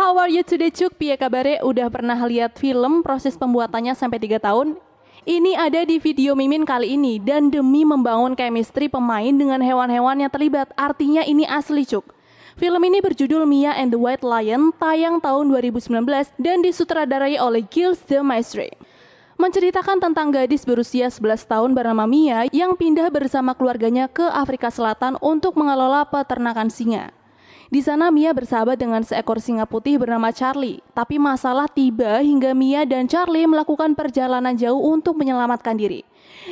How are you today, Cuk? Piye kabare? Udah pernah lihat film proses pembuatannya sampai 3 tahun? Ini ada di video Mimin kali ini, dan demi membangun chemistry pemain dengan hewan-hewan yang terlibat, artinya ini asli, Cuk. Film ini berjudul Mia and the White Lion, tayang tahun 2019 dan disutradarai oleh Gilles de Maistre. Menceritakan tentang gadis berusia 11 tahun bernama Mia yang pindah bersama keluarganya ke Afrika Selatan untuk mengelola peternakan singa. Di sana Mia bersahabat dengan seekor singa putih bernama Charlie, tapi masalah tiba hingga Mia dan Charlie melakukan perjalanan jauh untuk menyelamatkan diri.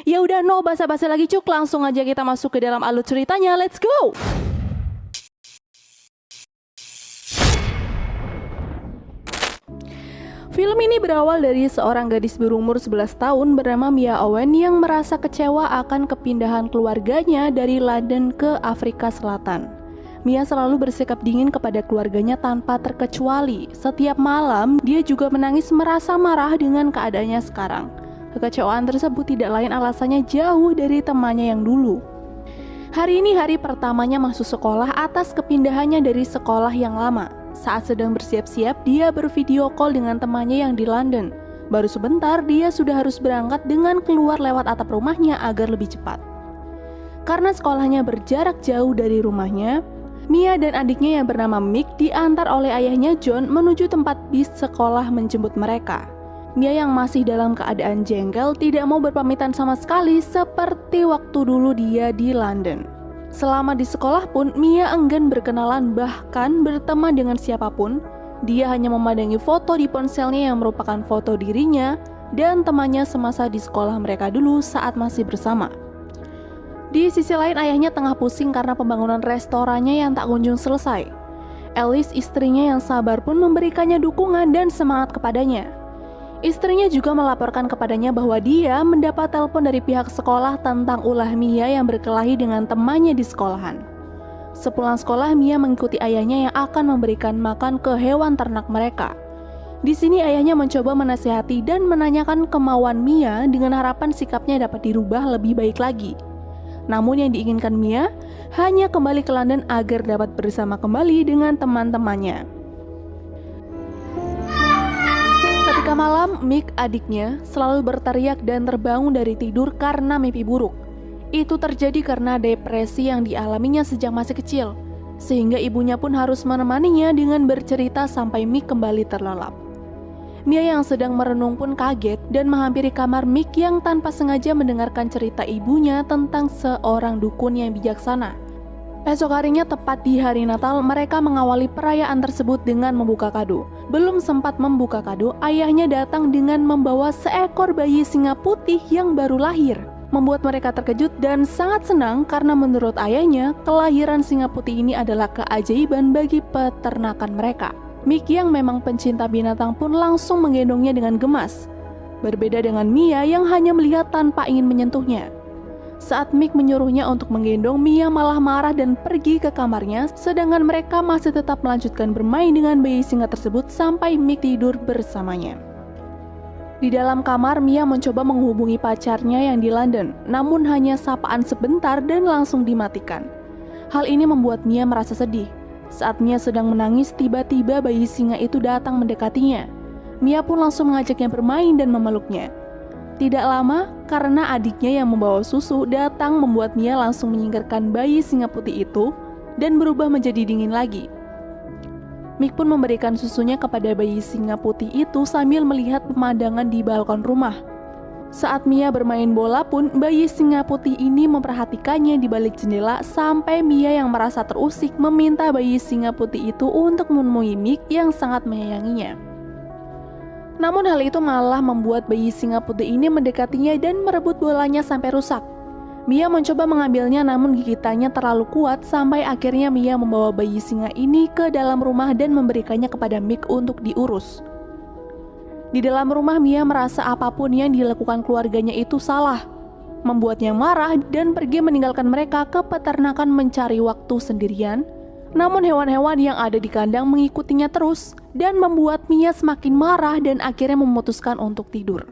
Ya udah, no basa-basi lagi, Cuk, langsung aja kita masuk ke dalam alur ceritanya. Let's go. Film ini berawal dari seorang gadis berumur 11 tahun bernama Mia Owen yang merasa kecewa akan kepindahan keluarganya dari London ke Afrika Selatan. Mia selalu bersikap dingin kepada keluarganya tanpa terkecuali. Setiap malam, dia juga menangis merasa marah dengan keadaannya sekarang. Kekecewaan tersebut tidak lain alasannya jauh dari temannya yang dulu. Hari ini hari pertamanya masuk sekolah atas kepindahannya dari sekolah yang lama. Saat sedang bersiap-siap, dia bervideo call dengan temannya yang di London. Baru sebentar, dia sudah harus berangkat dengan keluar lewat atap rumahnya agar lebih cepat. Karena sekolahnya berjarak jauh dari rumahnya, Mia dan adiknya yang bernama Mick diantar oleh ayahnya John menuju tempat bis sekolah menjemput mereka. Mia yang masih dalam keadaan jengkel tidak mau berpamitan sama sekali seperti waktu dulu dia di London. Selama di sekolah pun Mia enggan berkenalan bahkan berteman dengan siapapun. Dia hanya memandangi foto di ponselnya yang merupakan foto dirinya dan temannya semasa di sekolah mereka dulu saat masih bersama. Di sisi lain, ayahnya tengah pusing karena pembangunan restorannya yang tak kunjung selesai. Alice, istrinya yang sabar pun memberikannya dukungan dan semangat kepadanya. Istrinya juga melaporkan kepadanya bahwa dia mendapat telepon dari pihak sekolah tentang ulah Mia yang berkelahi dengan temannya di sekolahan. Sepulang sekolah, Mia mengikuti ayahnya yang akan memberikan makan ke hewan ternak mereka. Di sini ayahnya mencoba menasihati dan menanyakan kemauan Mia dengan harapan sikapnya dapat dirubah lebih baik lagi. Namun yang diinginkan Mia hanya kembali ke London agar dapat bersama kembali dengan teman-temannya. Ketika malam, Mick, adiknya, selalu berteriak dan terbangun dari tidur karena mimpi buruk. Itu terjadi karena depresi yang dialaminya sejak masih kecil, sehingga ibunya pun harus menemaninya dengan bercerita sampai Mick kembali terlelap. Mia yang sedang merenung pun kaget dan menghampiri kamar Mick yang tanpa sengaja mendengarkan cerita ibunya tentang seorang dukun yang bijaksana. Esok harinya tepat di hari Natal, mereka mengawali perayaan tersebut dengan membuka kado. Belum sempat membuka kado, ayahnya datang dengan membawa seekor bayi singa putih yang baru lahir. Membuat mereka terkejut dan sangat senang karena menurut ayahnya, kelahiran singa putih ini adalah keajaiban bagi peternakan mereka. Mick yang memang pencinta binatang pun langsung menggendongnya dengan gemas. Berbeda dengan Mia yang hanya melihat tanpa ingin menyentuhnya. Saat Mick menyuruhnya untuk menggendong, Mia malah marah dan pergi ke kamarnya, sedangkan mereka masih tetap melanjutkan bermain dengan bayi singa tersebut sampai Mick tidur bersamanya. Di dalam kamar, Mia mencoba menghubungi pacarnya yang di London, namun hanya sapaan sebentar dan langsung dimatikan. Hal ini membuat Mia merasa sedih. Saat Mia sedang menangis, tiba-tiba bayi singa itu datang mendekatinya. Mia pun langsung mengajaknya bermain dan memeluknya. Tidak lama, karena adiknya yang membawa susu datang membuat Mia langsung menyingkirkan bayi singa putih itu dan berubah menjadi dingin lagi. Mick pun memberikan susunya kepada bayi singa putih itu sambil melihat pemandangan di balkon rumah. Saat Mia bermain bola pun, bayi singa putih ini memperhatikannya di balik jendela sampai Mia yang merasa terusik meminta bayi singa putih itu untuk menemui Mick yang sangat menyayanginya. Namun hal itu malah membuat bayi singa putih ini mendekatinya dan merebut bolanya sampai rusak. Mia mencoba mengambilnya namun gigitannya terlalu kuat sampai akhirnya Mia membawa bayi singa ini ke dalam rumah dan memberikannya kepada Mick untuk diurus. Di dalam rumah, Mia merasa apapun yang dilakukan keluarganya itu salah, membuatnya marah dan pergi meninggalkan mereka ke peternakan mencari waktu sendirian. Namun hewan-hewan yang ada di kandang mengikutinya terus dan membuat Mia semakin marah dan akhirnya memutuskan untuk tidur.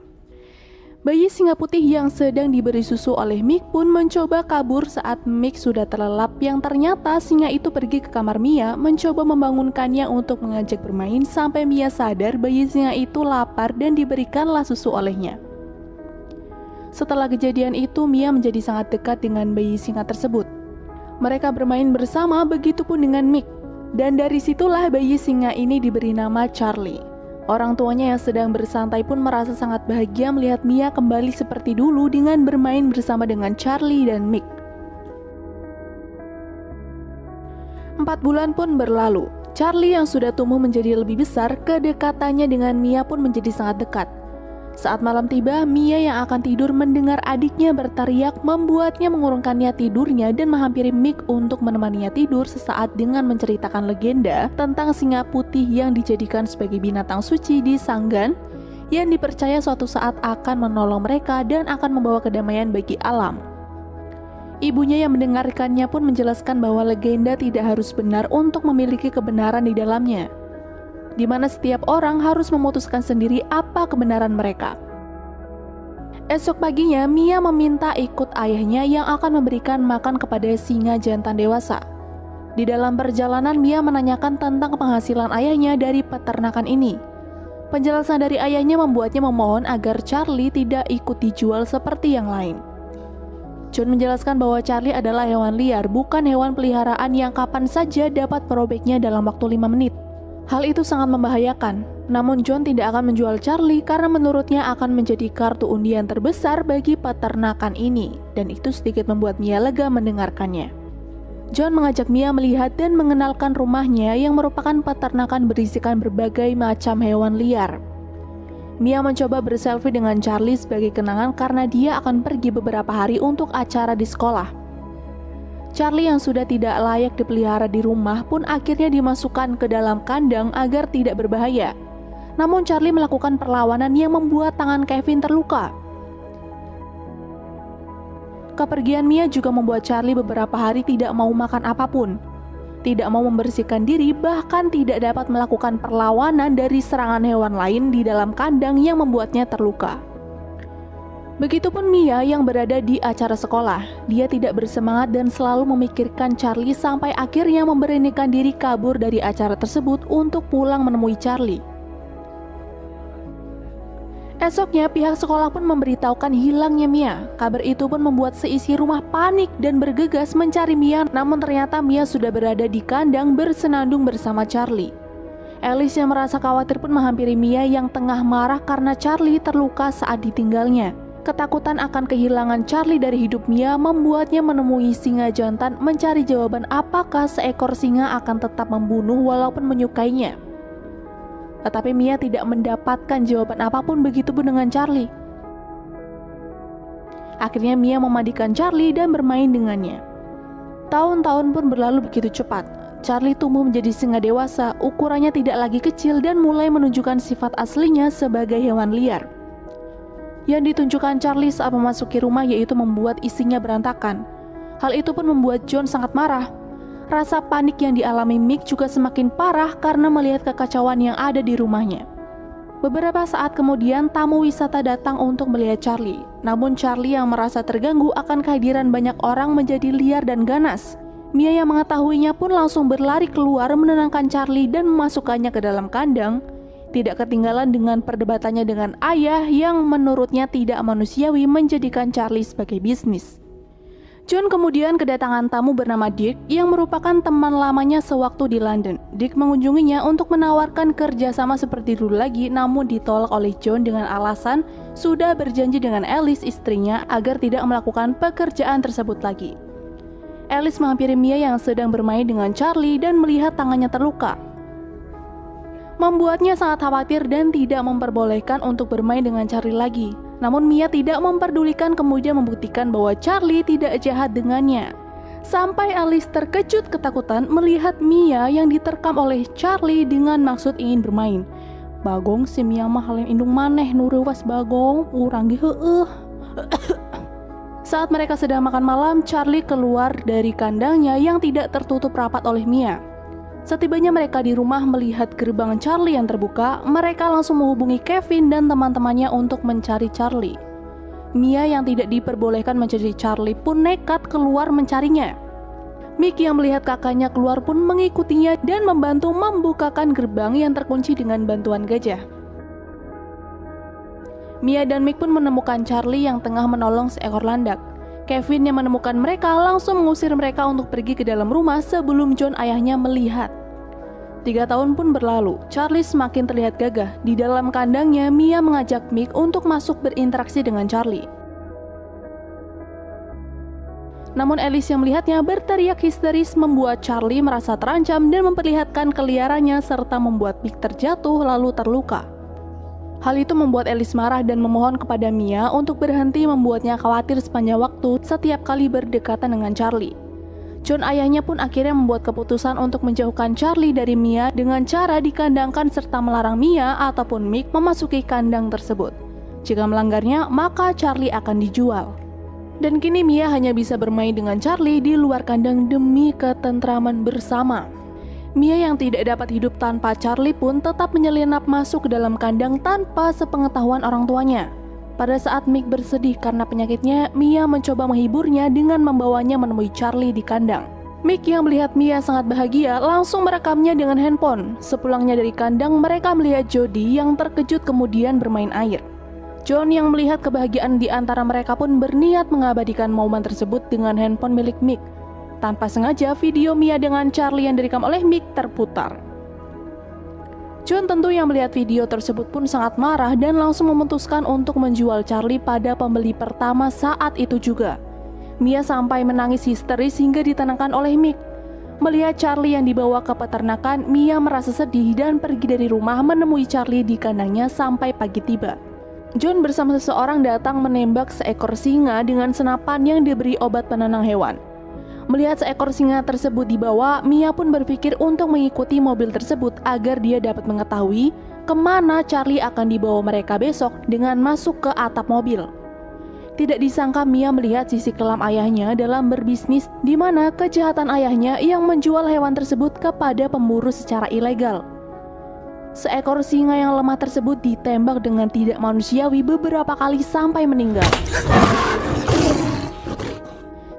Bayi singa putih yang sedang diberi susu oleh Mick pun mencoba kabur saat Mick sudah terlelap, yang ternyata singa itu pergi ke kamar Mia mencoba membangunkannya untuk mengajak bermain sampai Mia sadar bayi singa itu lapar dan diberikanlah susu olehnya. Setelah kejadian itu, Mia menjadi sangat dekat dengan bayi singa tersebut. Mereka bermain bersama, begitupun dengan Mick. Dan dari situlah bayi singa ini diberi nama Charlie. Orang tuanya yang sedang bersantai pun merasa sangat bahagia melihat Mia kembali seperti dulu dengan bermain bersama dengan Charlie dan Mick. 4 bulan pun berlalu. Charlie yang sudah tumbuh menjadi lebih besar, kedekatannya dengan Mia pun menjadi sangat dekat. Saat malam tiba, Mia yang akan tidur mendengar adiknya berteriak, membuatnya mengurungkannya tidurnya dan menghampiri Mick untuk menemaninya tidur sesaat dengan menceritakan legenda tentang singa putih yang dijadikan sebagai binatang suci di Sanggan, yang dipercaya suatu saat akan menolong mereka dan akan membawa kedamaian bagi alam. Ibunya yang mendengarkannya pun menjelaskan bahwa legenda tidak harus benar untuk memiliki kebenaran di dalamnya, di mana setiap orang harus memutuskan sendiri apa kebenaran mereka. Esok paginya, Mia meminta ikut ayahnya yang akan memberikan makan kepada singa jantan dewasa. Di dalam perjalanan, Mia menanyakan tentang penghasilan ayahnya dari peternakan ini. Penjelasan dari ayahnya membuatnya memohon agar Charlie tidak ikut dijual seperti yang lain. John menjelaskan bahwa Charlie adalah hewan liar, bukan hewan peliharaan yang kapan saja dapat merobeknya dalam waktu 5 menit. Hal itu sangat membahayakan, namun John tidak akan menjual Charlie karena menurutnya akan menjadi kartu undian terbesar bagi peternakan ini, dan itu sedikit membuat Mia lega mendengarkannya. John mengajak Mia melihat dan mengenalkan rumahnya yang merupakan peternakan berisikan berbagai macam hewan liar. Mia mencoba berselfie dengan Charlie sebagai kenangan karena dia akan pergi beberapa hari untuk acara di sekolah. Charlie yang sudah tidak layak dipelihara di rumah pun akhirnya dimasukkan ke dalam kandang agar tidak berbahaya. Namun Charlie melakukan perlawanan yang membuat tangan Kevin terluka. Kepergian Mia juga membuat Charlie beberapa hari tidak mau makan apapun, tidak mau membersihkan diri, bahkan tidak dapat melakukan perlawanan dari serangan hewan lain di dalam kandang yang membuatnya terluka. Begitupun Mia yang berada di acara sekolah. Dia tidak bersemangat dan selalu memikirkan Charlie sampai akhirnya memberanikan diri kabur dari acara tersebut untuk pulang menemui Charlie. Esoknya pihak sekolah pun memberitahukan hilangnya Mia. Kabar itu pun membuat seisi rumah panik dan bergegas mencari Mia, namun ternyata Mia sudah berada di kandang bersenandung bersama Charlie. Alice yang merasa khawatir pun menghampiri Mia yang tengah marah karena Charlie terluka saat ditinggalnya. Ketakutan akan kehilangan Charlie dari hidup Mia membuatnya menemui singa jantan mencari jawaban apakah seekor singa akan tetap membunuh walaupun menyukainya. Tetapi Mia tidak mendapatkan jawaban apapun, begitupun dengan Charlie. Akhirnya Mia memandikan Charlie dan bermain dengannya. Tahun-tahun pun berlalu begitu cepat. Charlie tumbuh menjadi singa dewasa, ukurannya tidak lagi kecil dan mulai menunjukkan sifat aslinya sebagai hewan liar. Yang ditunjukkan Charlie saat memasuki rumah yaitu membuat isinya berantakan. Hal itu pun membuat John sangat marah. Rasa panik yang dialami Mick juga semakin parah karena melihat kekacauan yang ada di rumahnya. Beberapa saat kemudian tamu wisata datang untuk melihat Charlie. Namun Charlie yang merasa terganggu akan kehadiran banyak orang menjadi liar dan ganas. Mia yang mengetahuinya pun langsung berlari keluar menenangkan Charlie dan memasukkannya ke dalam kandang. Tidak ketinggalan dengan perdebatannya dengan ayah yang menurutnya tidak manusiawi menjadikan Charlie sebagai bisnis. John kemudian kedatangan tamu bernama Dick yang merupakan teman lamanya sewaktu di London. Dick mengunjunginya untuk menawarkan kerjasama seperti dulu lagi, namun ditolak oleh John dengan alasan sudah berjanji dengan Alice istrinya agar tidak melakukan pekerjaan tersebut lagi. Alice menghampiri Mia yang sedang bermain dengan Charlie dan melihat tangannya terluka, membuatnya sangat khawatir dan tidak memperbolehkan untuk bermain dengan Charlie lagi. Namun Mia tidak memperdulikan, kemudian membuktikan bahwa Charlie tidak jahat dengannya. Sampai Alice terkejut ketakutan melihat Mia yang diterkam oleh Charlie dengan maksud ingin bermain. Bagong si Mia mah halem indung maneh nu reuwas bagong, urang ge heueuh. Saat mereka sedang makan malam, Charlie keluar dari kandangnya yang tidak tertutup rapat oleh Mia. Setibanya mereka di rumah melihat gerbang Charlie yang terbuka, mereka langsung menghubungi Kevin dan teman-temannya untuk mencari Charlie. Mia yang tidak diperbolehkan mencari Charlie pun nekat keluar mencarinya. Mick yang melihat kakaknya keluar pun mengikutinya dan membantu membukakan gerbang yang terkunci dengan bantuan gajah. Mia dan Mick pun menemukan Charlie yang tengah menolong seekor landak. Kevin yang menemukan mereka langsung mengusir mereka untuk pergi ke dalam rumah sebelum John ayahnya melihat. 3 tahun pun berlalu, Charlie semakin terlihat gagah. Di dalam kandangnya, Mia mengajak Mick untuk masuk berinteraksi dengan Charlie. Namun Alice yang melihatnya berteriak histeris membuat Charlie merasa terancam dan memperlihatkan keliarannya serta membuat Mick terjatuh lalu terluka. Hal itu membuat Alice marah dan memohon kepada Mia untuk berhenti membuatnya khawatir sepanjang waktu setiap kali berdekatan dengan Charlie. John ayahnya pun akhirnya membuat keputusan untuk menjauhkan Charlie dari Mia dengan cara dikandangkan serta melarang Mia ataupun Mick memasuki kandang tersebut. Jika melanggarnya, maka Charlie akan dijual. Dan kini Mia hanya bisa bermain dengan Charlie di luar kandang demi ketentraman bersama. Mia yang tidak dapat hidup tanpa Charlie pun tetap menyelinap masuk ke dalam kandang tanpa sepengetahuan orang tuanya. Pada saat Mick bersedih karena penyakitnya, Mia mencoba menghiburnya dengan membawanya menemui Charlie di kandang. Mick yang melihat Mia sangat bahagia langsung merekamnya dengan handphone. Sepulangnya dari kandang, mereka melihat Jody yang terkejut kemudian bermain air. John yang melihat kebahagiaan di antara mereka pun berniat mengabadikan momen tersebut dengan handphone milik Mick. Tanpa sengaja, video Mia dengan Charlie yang direkam oleh Mick terputar. John tentu yang melihat video tersebut pun sangat marah dan langsung memutuskan untuk menjual Charlie pada pembeli pertama saat itu juga. Mia sampai menangis histeris hingga ditenangkan oleh Mick. Melihat Charlie yang dibawa ke peternakan, Mia merasa sedih dan pergi dari rumah menemui Charlie di kandangnya sampai pagi tiba. John bersama seseorang datang menembak seekor singa dengan senapan yang diberi obat penenang hewan. Melihat seekor singa tersebut dibawa, Mia pun berpikir untuk mengikuti mobil tersebut agar dia dapat mengetahui kemana Charlie akan dibawa mereka besok dengan masuk ke atap mobil. Tidak disangka Mia melihat sisi kelam ayahnya dalam berbisnis, di mana kejahatan ayahnya yang menjual hewan tersebut kepada pemburu secara ilegal. Seekor singa yang lemah tersebut ditembak dengan tidak manusiawi beberapa kali sampai meninggal.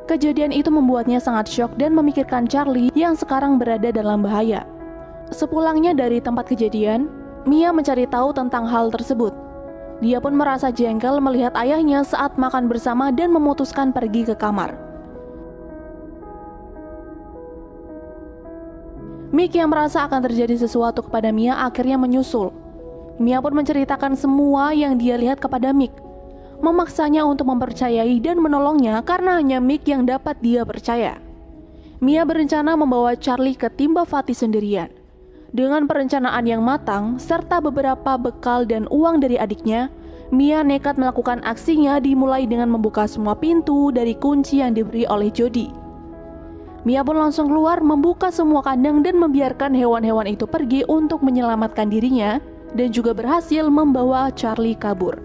Kejadian itu membuatnya sangat syok dan memikirkan Charlie yang sekarang berada dalam bahaya. Sepulangnya dari tempat kejadian, Mia mencari tahu tentang hal tersebut. Dia pun merasa jengkel melihat ayahnya saat makan bersama dan memutuskan pergi ke kamar. Mick yang merasa akan terjadi sesuatu kepada Mia akhirnya menyusul. Mia pun menceritakan semua yang dia lihat kepada Mick, memaksanya untuk mempercayai dan menolongnya karena hanya Mick yang dapat dia percaya. Mia berencana membawa Charlie ke Timba Fati sendirian. Dengan perencanaan yang matang serta beberapa bekal dan uang dari adiknya, Mia nekat melakukan aksinya dimulai dengan membuka semua pintu dari kunci yang diberi oleh Jody. Mia pun langsung keluar membuka semua kandang dan membiarkan hewan-hewan itu pergi untuk menyelamatkan dirinya dan juga berhasil membawa Charlie kabur.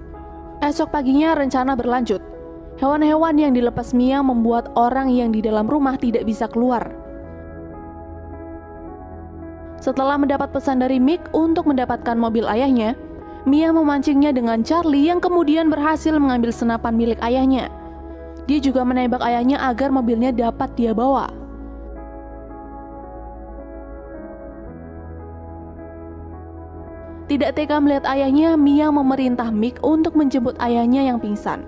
Esok paginya rencana berlanjut. Hewan-hewan yang dilepas Mia membuat orang yang di dalam rumah tidak bisa keluar. Setelah mendapat pesan dari Mick untuk mendapatkan mobil ayahnya, Mia memancingnya dengan Charlie yang kemudian berhasil mengambil senapan milik ayahnya. Dia juga menembak ayahnya agar mobilnya dapat dia bawa. Tidak tega melihat ayahnya, Mia memerintah Mick untuk menjemput ayahnya yang pingsan.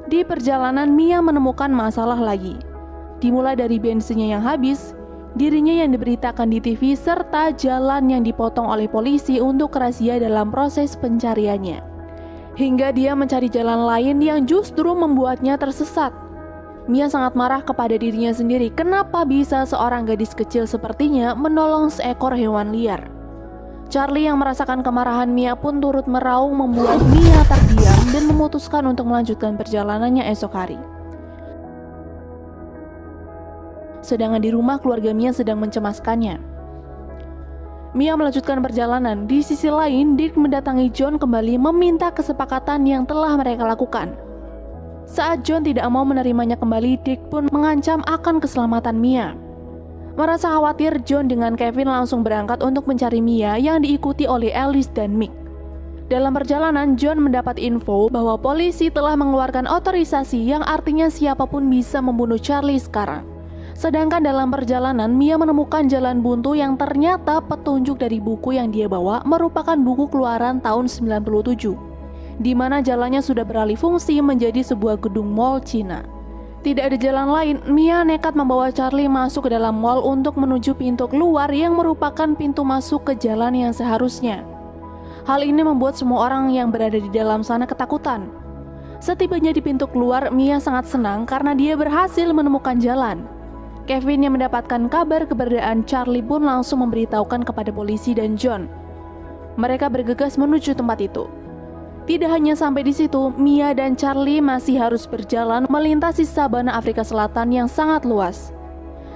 Di perjalanan, Mia menemukan masalah lagi. Dimulai dari bensinnya yang habis, dirinya yang diberitakan di TV, serta jalan yang dipotong oleh polisi untuk razia dalam proses pencariannya. Hingga dia mencari jalan lain yang justru membuatnya tersesat. Mia sangat marah kepada dirinya sendiri, kenapa bisa seorang gadis kecil sepertinya menolong seekor hewan liar. Charlie yang merasakan kemarahan Mia pun turut meraung membuat Mia terdiam dan memutuskan untuk melanjutkan perjalanannya esok hari. Sedangkan di rumah keluarga Mia sedang mencemaskannya. Mia melanjutkan perjalanan. Di sisi lain, Dick mendatangi John kembali meminta kesepakatan yang telah mereka lakukan. Saat John tidak mau menerimanya kembali, Dick pun mengancam akan keselamatan Mia. Merasa khawatir, John dengan Kevin langsung berangkat untuk mencari Mia yang diikuti oleh Alice dan Mick. Dalam perjalanan, John mendapat info bahwa polisi telah mengeluarkan otorisasi yang artinya siapapun bisa membunuh Charlie sekarang. Sedangkan dalam perjalanan, Mia menemukan jalan buntu yang ternyata petunjuk dari buku yang dia bawa merupakan buku keluaran tahun 97, di mana jalannya sudah beralih fungsi menjadi sebuah gedung mall Cina. Tidak ada jalan lain, Mia nekat membawa Charlie masuk ke dalam mall untuk menuju pintu keluar yang merupakan pintu masuk ke jalan yang seharusnya. Hal ini membuat semua orang yang berada di dalam sana ketakutan. Setibanya di pintu keluar, Mia sangat senang karena dia berhasil menemukan jalan. Kevin yang mendapatkan kabar keberadaan Charlie pun langsung memberitahukan kepada polisi dan John. Mereka bergegas menuju tempat itu. Tidak hanya sampai di situ, Mia dan Charlie masih harus berjalan melintasi sabana Afrika Selatan yang sangat luas.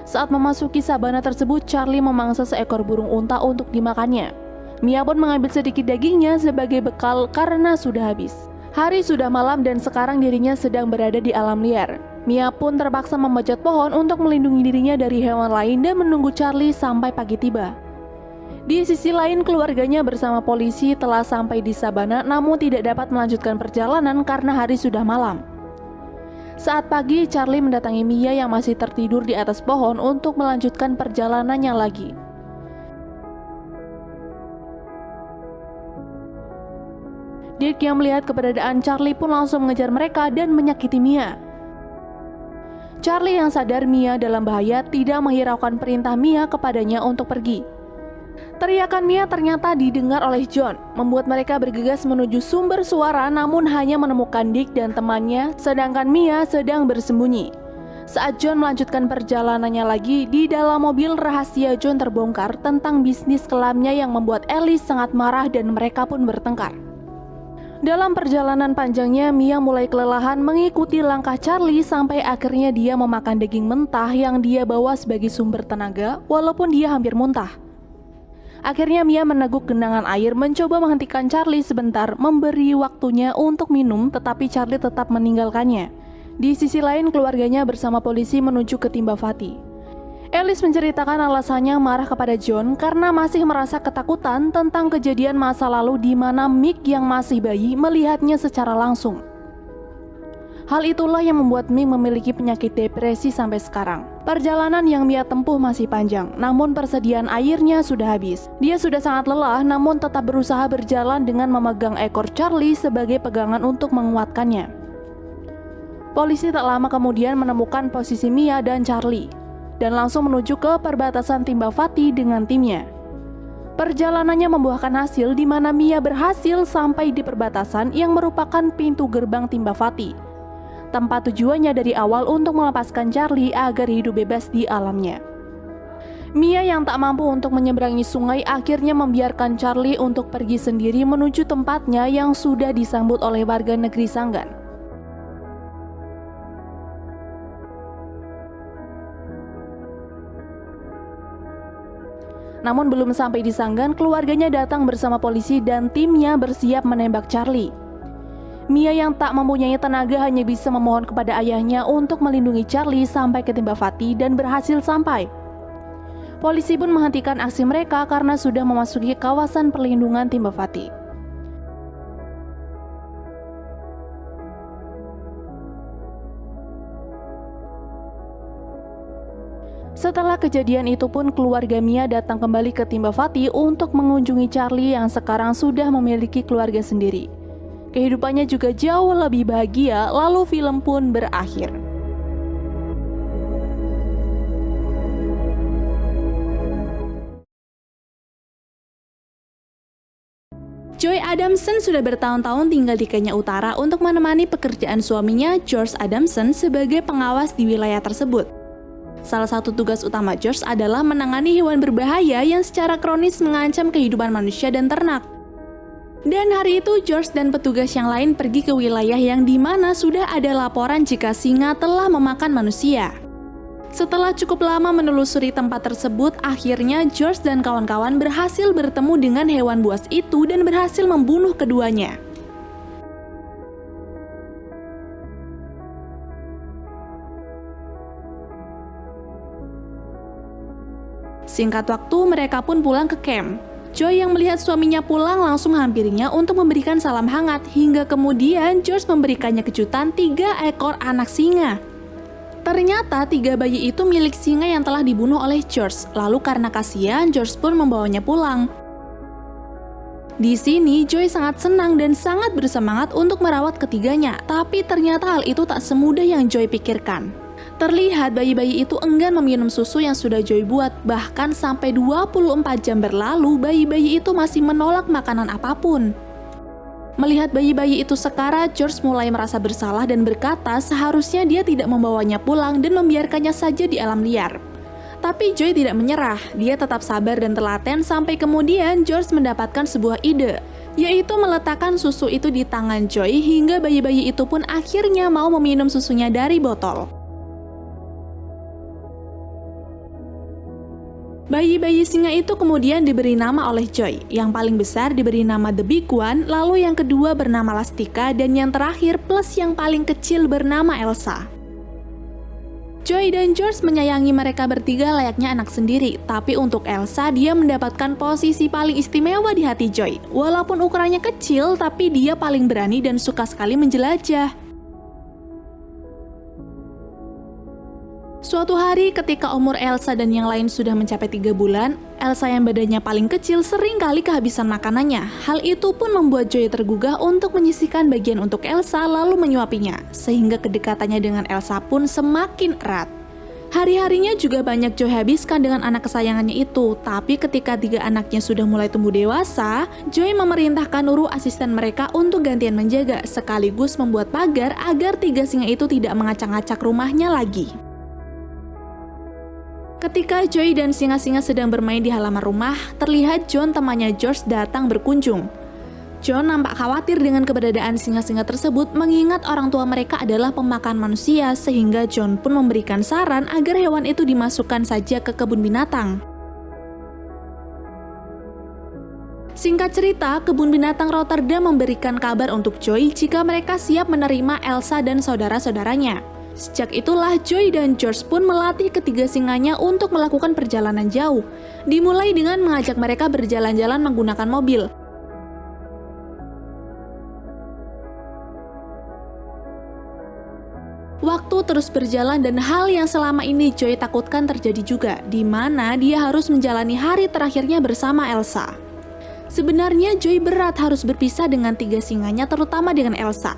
Saat memasuki sabana tersebut, Charlie memangsa seekor burung unta untuk dimakannya. Mia pun mengambil sedikit dagingnya sebagai bekal karena sudah habis. Hari sudah malam dan sekarang dirinya sedang berada di alam liar. Mia pun terpaksa memanjat pohon untuk melindungi dirinya dari hewan lain dan menunggu Charlie sampai pagi tiba. Di sisi lain, keluarganya bersama polisi telah sampai di sabana namun tidak dapat melanjutkan perjalanan karena hari sudah malam. Saat pagi, Charlie mendatangi Mia yang masih tertidur di atas pohon untuk melanjutkan perjalanannya lagi. Dick yang melihat keberadaan Charlie pun langsung mengejar mereka dan menyakiti Mia. Charlie yang sadar Mia dalam bahaya tidak menghiraukan perintah Mia kepadanya untuk pergi. Teriakan Mia ternyata didengar oleh John, membuat mereka bergegas menuju sumber suara namun hanya menemukan Dick dan temannya, sedangkan Mia sedang bersembunyi. Saat John melanjutkan perjalanannya lagi, di dalam mobil rahasia John terbongkar tentang bisnis kelamnya yang membuat Alice sangat marah dan mereka pun bertengkar. Dalam perjalanan panjangnya, Mia mulai kelelahan mengikuti langkah Charlie sampai akhirnya dia memakan daging mentah yang dia bawa sebagai sumber tenaga walaupun dia hampir muntah. Akhirnya Mia meneguk genangan air mencoba menghentikan Charlie sebentar, memberi waktunya untuk minum tetapi Charlie tetap meninggalkannya. Di sisi lain, keluarganya bersama polisi menuju ke Timbavati. Alice menceritakan alasannya marah kepada John karena masih merasa ketakutan tentang kejadian masa lalu di mana Mick yang masih bayi melihatnya secara langsung. Hal itulah yang membuat Mick memiliki penyakit depresi sampai sekarang. Perjalanan yang Mia tempuh masih panjang, namun persediaan airnya sudah habis. Dia sudah sangat lelah namun tetap berusaha berjalan dengan memegang ekor Charlie sebagai pegangan untuk menguatkannya. Polisi tak lama kemudian menemukan posisi Mia dan Charlie dan langsung menuju ke perbatasan Timbavati dengan timnya. Perjalanannya membuahkan hasil di mana Mia berhasil sampai di perbatasan yang merupakan pintu gerbang Timbavati. Tempat tujuannya dari awal untuk melepaskan Charlie agar hidup bebas di alamnya. Mia yang tak mampu untuk menyeberangi sungai akhirnya membiarkan Charlie untuk pergi sendiri menuju tempatnya yang sudah disambut oleh warga negeri Sanggan. Namun belum sampai di Sanggan, keluarganya datang bersama polisi dan timnya bersiap menembak Charlie. Mia yang tak mempunyai tenaga hanya bisa memohon kepada ayahnya untuk melindungi Charlie sampai ke Timbavati dan berhasil sampai. Polisi pun menghentikan aksi mereka karena sudah memasuki kawasan perlindungan Timbavati. Setelah kejadian itu pun keluarga Mia datang kembali ke Timbavati untuk mengunjungi Charlie yang sekarang sudah memiliki keluarga sendiri. Kehidupannya juga jauh lebih bahagia, lalu film pun berakhir. Joy Adamson sudah bertahun-tahun tinggal di Kenya Utara untuk menemani pekerjaan suaminya George Adamson sebagai pengawas di wilayah tersebut. Salah satu tugas utama George adalah menangani hewan berbahaya yang secara kronis mengancam kehidupan manusia dan ternak. Dan hari itu George dan petugas yang lain pergi ke wilayah yang dimana sudah ada laporan jika singa telah memakan manusia. Setelah cukup lama menelusuri tempat tersebut, akhirnya George dan kawan-kawan berhasil bertemu dengan hewan buas itu dan berhasil membunuh keduanya. Singkat waktu, mereka pun pulang ke camp. Joy yang melihat suaminya pulang langsung menghampirinya untuk memberikan salam hangat, hingga kemudian George memberikannya kejutan 3 ekor anak singa. Ternyata 3 bayi itu milik singa yang telah dibunuh oleh George, lalu karena kasihan George pun membawanya pulang. Di sini Joy sangat senang dan sangat bersemangat untuk merawat ketiganya, tapi ternyata hal itu tak semudah yang Joy pikirkan. Terlihat bayi-bayi itu enggan meminum susu yang sudah Joy buat, bahkan sampai 24 jam berlalu bayi-bayi itu masih menolak makanan apapun. Melihat bayi-bayi itu sekarat, George mulai merasa bersalah dan berkata seharusnya dia tidak membawanya pulang dan membiarkannya saja di alam liar. Tapi Joy tidak menyerah, dia tetap sabar dan telaten sampai kemudian George mendapatkan sebuah ide, yaitu meletakkan susu itu di tangan Joy hingga bayi-bayi itu pun akhirnya mau meminum susunya dari botol. Bayi-bayi singa itu kemudian diberi nama oleh Joy. Yang paling besar diberi nama The Big One, lalu yang kedua bernama Lastika, dan yang terakhir plus yang paling kecil bernama Elsa. Joy dan George menyayangi mereka bertiga layaknya anak sendiri, tapi untuk Elsa dia mendapatkan posisi paling istimewa di hati Joy. Walaupun ukurannya kecil, tapi dia paling berani dan suka sekali menjelajah. Suatu hari ketika umur Elsa dan yang lain sudah mencapai 3 bulan, Elsa yang badannya paling kecil sering kali kehabisan makanannya. Hal itu pun membuat Joy tergugah untuk menyisihkan bagian untuk Elsa lalu menyuapinya, sehingga kedekatannya dengan Elsa pun semakin erat. Hari-harinya juga banyak Joy habiskan dengan anak kesayangannya itu, tapi ketika 3 anaknya sudah mulai tumbuh dewasa, Joy memerintahkan Nuru asisten mereka untuk gantian menjaga, sekaligus membuat pagar agar 3 singa itu tidak mengacak-ngacak rumahnya lagi. Ketika Joy dan singa-singa sedang bermain di halaman rumah, terlihat John temannya George datang berkunjung. John nampak khawatir dengan keberadaan singa-singa tersebut mengingat orang tua mereka adalah pemakan manusia, sehingga John pun memberikan saran agar hewan itu dimasukkan saja ke kebun binatang. Singkat cerita, kebun binatang Rotterdam memberikan kabar untuk Joy jika mereka siap menerima Elsa dan saudara-saudaranya. Sejak itulah Joy dan George pun melatih ketiga singanya untuk melakukan perjalanan jauh. Dimulai dengan mengajak mereka berjalan-jalan menggunakan mobil. Waktu terus berjalan dan hal yang selama ini Joy takutkan terjadi juga, di mana dia harus menjalani hari terakhirnya bersama Elsa. Sebenarnya Joy berat harus berpisah dengan 3 singanya, terutama dengan Elsa.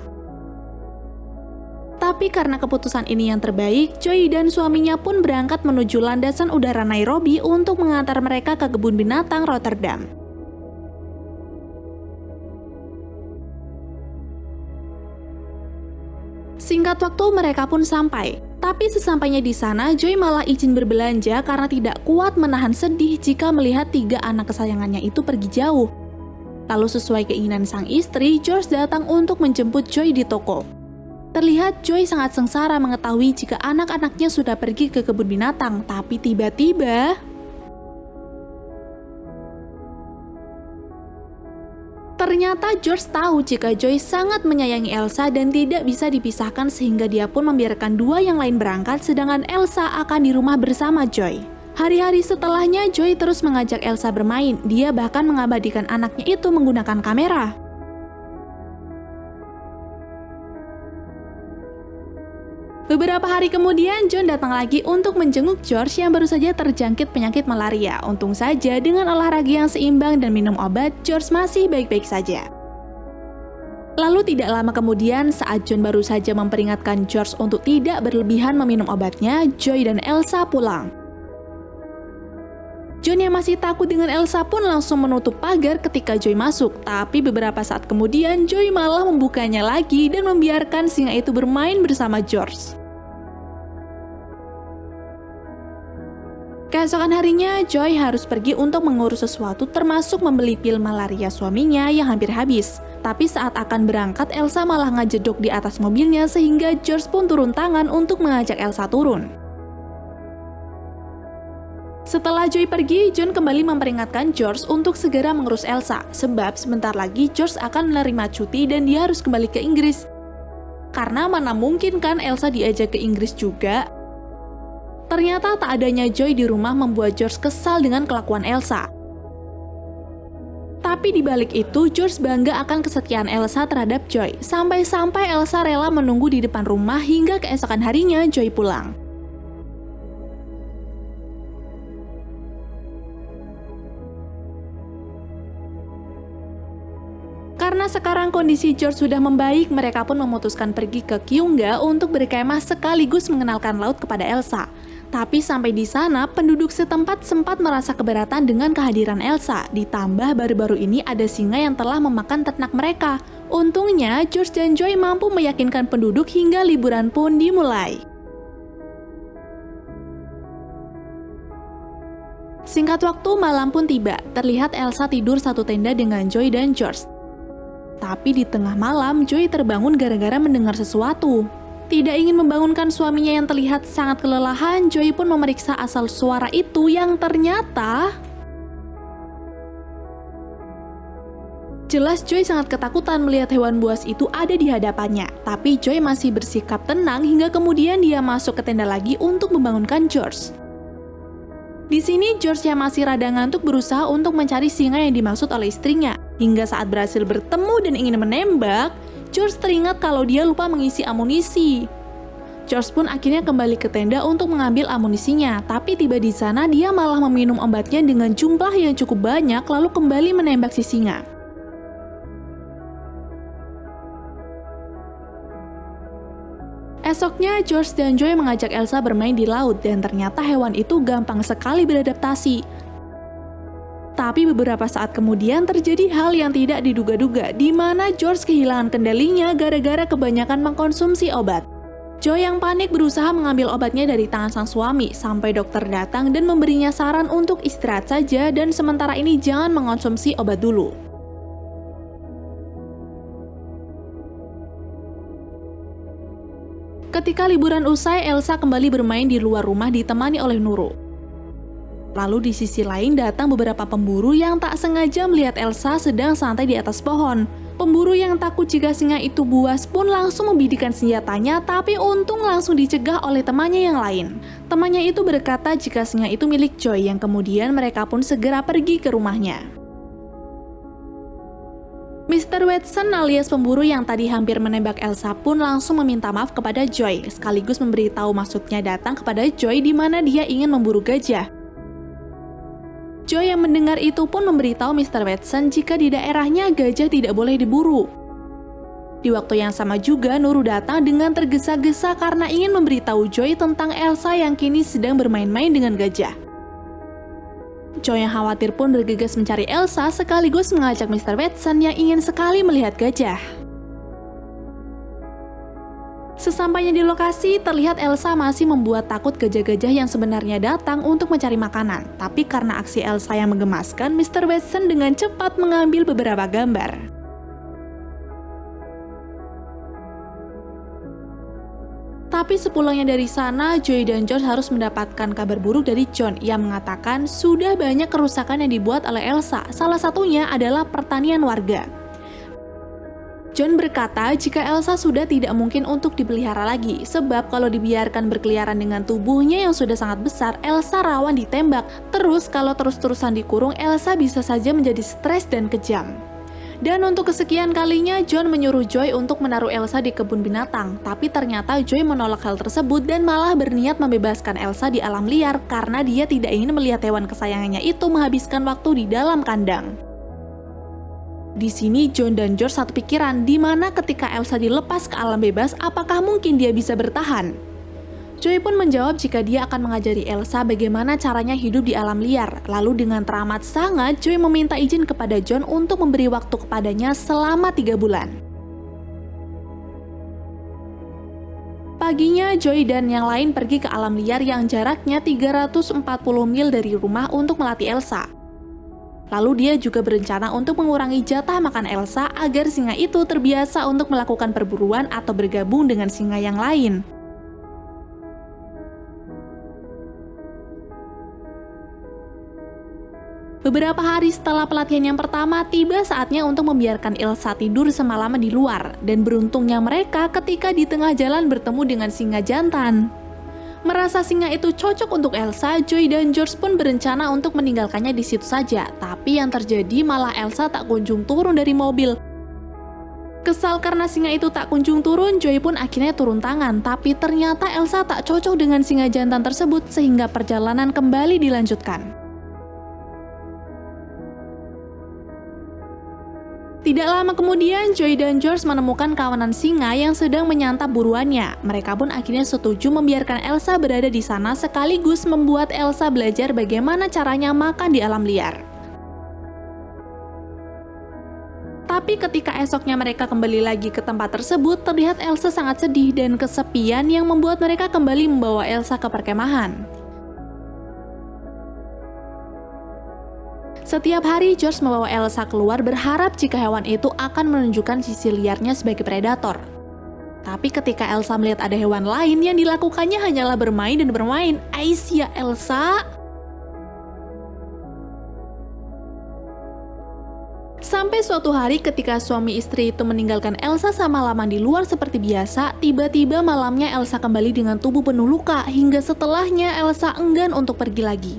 Tapi karena keputusan ini yang terbaik, Joy dan suaminya pun berangkat menuju landasan udara Nairobi untuk mengantar mereka ke kebun binatang Rotterdam. Singkat waktu mereka pun sampai. Tapi sesampainya di sana, Joy malah izin berbelanja karena tidak kuat menahan sedih jika melihat 3 anak kesayangannya itu pergi jauh. Lalu sesuai keinginan sang istri, George datang untuk menjemput Joy di toko. Terlihat Joy sangat sengsara mengetahui jika anak-anaknya sudah pergi ke kebun binatang, tapi tiba-tiba ternyata George tahu jika Joy sangat menyayangi Elsa dan tidak bisa dipisahkan, sehingga dia pun membiarkan 2 yang lain berangkat sedangkan Elsa akan di rumah bersama Joy. Hari-hari setelahnya Joy terus mengajak Elsa bermain, dia bahkan mengabadikan anaknya itu menggunakan kamera. Beberapa hari kemudian, John datang lagi untuk menjenguk George yang baru saja terjangkit penyakit malaria. Untung saja dengan olahraga yang seimbang dan minum obat, George masih baik-baik saja. Lalu tidak lama kemudian, saat John baru saja memperingatkan George untuk tidak berlebihan meminum obatnya, Joy dan Elsa pulang. John yang masih takut dengan Elsa pun langsung menutup pagar ketika Joy masuk, tapi beberapa saat kemudian Joy malah membukanya lagi dan membiarkan singa itu bermain bersama George. Keesokan harinya, Joy harus pergi untuk mengurus sesuatu termasuk membeli pil malaria suaminya yang hampir habis. Tapi saat akan berangkat, Elsa malah ngajedok di atas mobilnya sehingga George pun turun tangan untuk mengajak Elsa turun. Setelah Joy pergi, John kembali memperingatkan George untuk segera mengurus Elsa, sebab sebentar lagi George akan menerima cuti dan dia harus kembali ke Inggris. Karena mana mungkin kan Elsa diajak ke Inggris juga? Ternyata tak adanya Joy di rumah membuat George kesal dengan kelakuan Elsa. Tapi di balik itu, George bangga akan kesetiaan Elsa terhadap Joy. Sampai-sampai Elsa rela menunggu di depan rumah hingga keesokan harinya Joy pulang. Karena sekarang kondisi George sudah membaik, mereka pun memutuskan pergi ke Kyungga untuk berkemah sekaligus mengenalkan laut kepada Elsa. Tapi sampai di sana, penduduk setempat sempat merasa keberatan dengan kehadiran Elsa. Ditambah baru-baru ini ada singa yang telah memakan ternak mereka. Untungnya, George dan Joy mampu meyakinkan penduduk hingga liburan pun dimulai. Singkat waktu, malam pun tiba. Terlihat Elsa tidur satu tenda dengan Joy dan George. Tapi di tengah malam, Joy terbangun gara-gara mendengar sesuatu. Tidak ingin membangunkan suaminya yang terlihat sangat kelelahan, Joy pun memeriksa asal suara itu yang ternyata... Jelas Joy sangat ketakutan melihat hewan buas itu ada di hadapannya. Tapi Joy masih bersikap tenang hingga kemudian dia masuk ke tenda lagi untuk membangunkan George. Di sini George yang masih rada ngantuk berusaha untuk mencari singa yang dimaksud oleh istrinya. Hingga saat berhasil bertemu dan ingin menembak, George teringat kalau dia lupa mengisi amunisi. George pun akhirnya kembali ke tenda untuk mengambil amunisinya, tapi tiba di sana dia malah meminum obatnya dengan jumlah yang cukup banyak lalu kembali menembak si singa. Esoknya, George dan Joy mengajak Elsa bermain di laut dan ternyata hewan itu gampang sekali beradaptasi. Tapi beberapa saat kemudian terjadi hal yang tidak diduga-duga, di mana George kehilangan kendalinya gara-gara kebanyakan mengkonsumsi obat. Joy yang panik berusaha mengambil obatnya dari tangan sang suami, sampai dokter datang dan memberinya saran untuk istirahat saja dan sementara ini jangan mengkonsumsi obat dulu. Ketika liburan usai, Elsa kembali bermain di luar rumah ditemani oleh Nuru. Lalu di sisi lain datang beberapa pemburu yang tak sengaja melihat Elsa sedang santai di atas pohon. Pemburu yang takut jika singa itu buas pun langsung membidikan senjatanya, tapi untung langsung dicegah oleh temannya yang lain. Temannya itu berkata jika singa itu milik Joy, yang kemudian mereka pun segera pergi ke rumahnya. Mr. Watson alias pemburu yang tadi hampir menembak Elsa pun langsung meminta maaf kepada Joy, sekaligus memberitahu maksudnya datang kepada Joy di mana dia ingin memburu gajah. Joy yang mendengar itu pun memberitahu Mr. Watson jika di daerahnya gajah tidak boleh diburu. Di waktu yang sama juga, Nuru datang dengan tergesa-gesa karena ingin memberitahu Joy tentang Elsa yang kini sedang bermain-main dengan gajah. Joy yang khawatir pun bergegas mencari Elsa sekaligus mengajak Mr. Watson yang ingin sekali melihat gajah. Sesampainya di lokasi, terlihat Elsa masih membuat takut gajah-gajah yang sebenarnya datang untuk mencari makanan. Tapi karena aksi Elsa yang menggemaskan, Mr. Watson dengan cepat mengambil beberapa gambar. Tapi sepulangnya dari sana, Joy dan George harus mendapatkan kabar buruk dari John yang mengatakan sudah banyak kerusakan yang dibuat oleh Elsa. Salah satunya adalah pertanian warga. John berkata jika Elsa sudah tidak mungkin untuk dipelihara lagi, sebab kalau dibiarkan berkeliaran dengan tubuhnya yang sudah sangat besar, Elsa rawan ditembak. Terus kalau terus-terusan dikurung, Elsa bisa saja menjadi stres dan kejam. Dan untuk kesekian kalinya, John menyuruh Joy untuk menaruh Elsa di kebun binatang. Tapi ternyata Joy menolak hal tersebut dan malah berniat membebaskan Elsa di alam liar karena dia tidak ingin melihat hewan kesayangannya itu menghabiskan waktu di dalam kandang. Di sini John dan George satu pikiran, di mana ketika Elsa dilepas ke alam bebas, apakah mungkin dia bisa bertahan? Joy pun menjawab jika dia akan mengajari Elsa bagaimana caranya hidup di alam liar. Lalu dengan teramat sangat, Joy meminta izin kepada John untuk memberi waktu kepadanya selama 3 bulan. Paginya, Joy dan yang lain pergi ke alam liar yang jaraknya 340 mil dari rumah untuk melatih Elsa. Lalu dia juga berencana untuk mengurangi jatah makan Elsa agar singa itu terbiasa untuk melakukan perburuan atau bergabung dengan singa yang lain. Beberapa hari setelah pelatihan yang pertama, tiba saatnya untuk membiarkan Elsa tidur semalaman di luar. Dan beruntungnya mereka ketika di tengah jalan bertemu dengan singa jantan. Merasa singa itu cocok untuk Elsa, Joey dan George pun berencana untuk meninggalkannya di situ saja. Tapi yang terjadi malah Elsa tak kunjung turun dari mobil. Kesal karena singa itu tak kunjung turun, Joey pun akhirnya turun tangan. Tapi ternyata Elsa tak cocok dengan singa jantan tersebut sehingga perjalanan kembali dilanjutkan. Tidak lama kemudian, Joey dan George menemukan kawanan singa yang sedang menyantap buruannya. Mereka pun akhirnya setuju membiarkan Elsa berada di sana sekaligus membuat Elsa belajar bagaimana caranya makan di alam liar. Tapi ketika esoknya mereka kembali lagi ke tempat tersebut, terlihat Elsa sangat sedih dan kesepian yang membuat mereka kembali membawa Elsa ke perkemahan. Setiap hari, George membawa Elsa keluar berharap jika hewan itu akan menunjukkan sisi liarnya sebagai predator. Tapi ketika Elsa melihat ada hewan lain, yang dilakukannya hanyalah bermain dan bermain. Aisyah Elsa! Sampai suatu hari ketika suami istri itu meninggalkan Elsa semalaman di luar seperti biasa, tiba-tiba malamnya Elsa kembali dengan tubuh penuh luka, hingga setelahnya Elsa enggan untuk pergi lagi.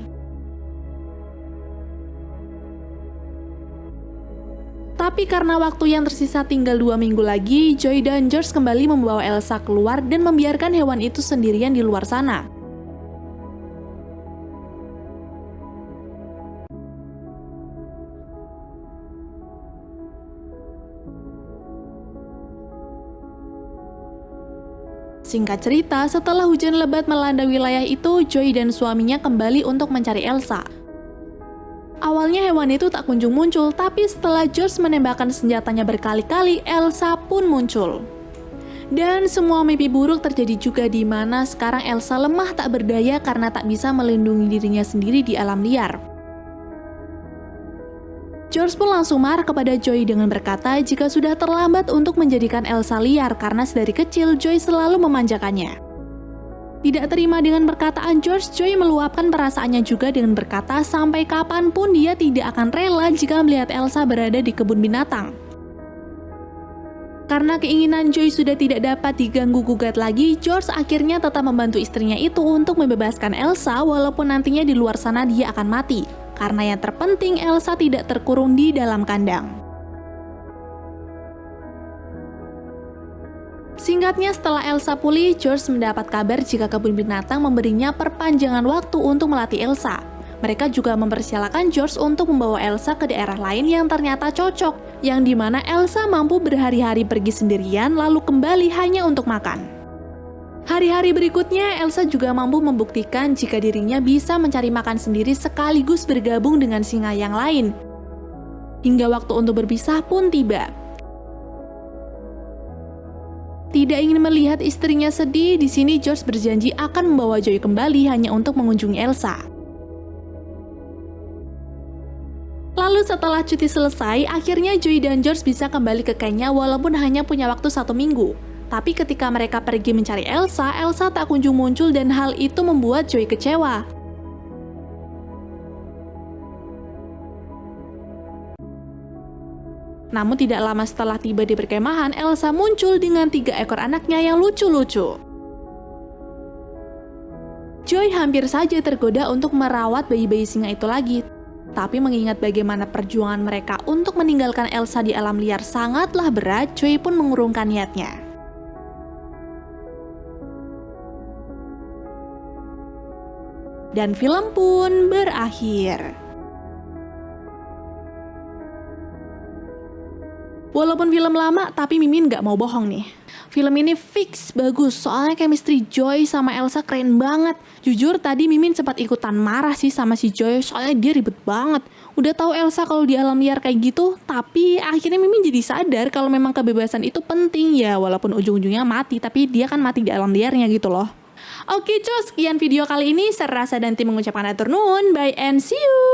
Tapi karena waktu yang tersisa tinggal 2 minggu lagi, Joey dan George kembali membawa Elsa keluar dan membiarkan hewan itu sendirian di luar sana. Singkat cerita, setelah hujan lebat melanda wilayah itu, Joey dan suaminya kembali untuk mencari Elsa. Awalnya hewan itu tak kunjung muncul, tapi setelah George menembakkan senjatanya berkali-kali, Elsa pun muncul. Dan semua mimpi buruk terjadi juga di mana sekarang Elsa lemah tak berdaya karena tak bisa melindungi dirinya sendiri di alam liar. George pun langsung marah kepada Joey dengan berkata jika sudah terlambat untuk menjadikan Elsa liar karena sedari kecil Joey selalu memanjakannya. Tidak terima dengan perkataan George, Joey meluapkan perasaannya juga dengan berkata sampai kapanpun dia tidak akan rela jika melihat Elsa berada di kebun binatang. Karena keinginan Joey sudah tidak dapat diganggu-gugat lagi, George akhirnya tetap membantu istrinya itu untuk membebaskan Elsa walaupun nantinya di luar sana dia akan mati. Karena yang terpenting Elsa tidak terkurung di dalam kandang. Singkatnya, setelah Elsa pulih, George mendapat kabar jika kebun binatang memberinya perpanjangan waktu untuk melatih Elsa. Mereka juga mempersilahkan George untuk membawa Elsa ke daerah lain yang ternyata cocok, yang dimana Elsa mampu berhari-hari pergi sendirian lalu kembali hanya untuk makan. Hari-hari berikutnya, Elsa juga mampu membuktikan jika dirinya bisa mencari makan sendiri sekaligus bergabung dengan singa yang lain. Hingga waktu untuk berpisah pun tiba. Tidak ingin melihat istrinya sedih, di sini George berjanji akan membawa Joey kembali hanya untuk mengunjungi Elsa. Lalu setelah cuti selesai, akhirnya Joey dan George bisa kembali ke Kenya walaupun hanya punya waktu 1 minggu. Tapi ketika mereka pergi mencari Elsa, Elsa tak kunjung muncul dan hal itu membuat Joey kecewa. Namun tidak lama setelah tiba di perkemahan, Elsa muncul dengan 3 ekor anaknya yang lucu-lucu. Joey hampir saja tergoda untuk merawat bayi-bayi singa itu lagi. Tapi mengingat bagaimana perjuangan mereka untuk meninggalkan Elsa di alam liar sangatlah berat, Joey pun mengurungkan niatnya. Dan film pun berakhir. Walaupun film lama, tapi Mimin gak mau bohong nih. Film ini fix bagus, soalnya chemistry Joey sama Elsa keren banget. Jujur tadi Mimin sempat ikutan marah sih sama si Joey, soalnya dia ribet banget. Udah tahu Elsa kalau di alam liar kayak gitu, tapi akhirnya Mimin jadi sadar kalau memang kebebasan itu penting ya. Walaupun ujung-ujungnya mati, tapi dia kan mati di alam liarnya gitu loh. Oke cus, sekian video kali ini. Saya Rasa dan tim mengucapkan atur nuhun, bye and see you!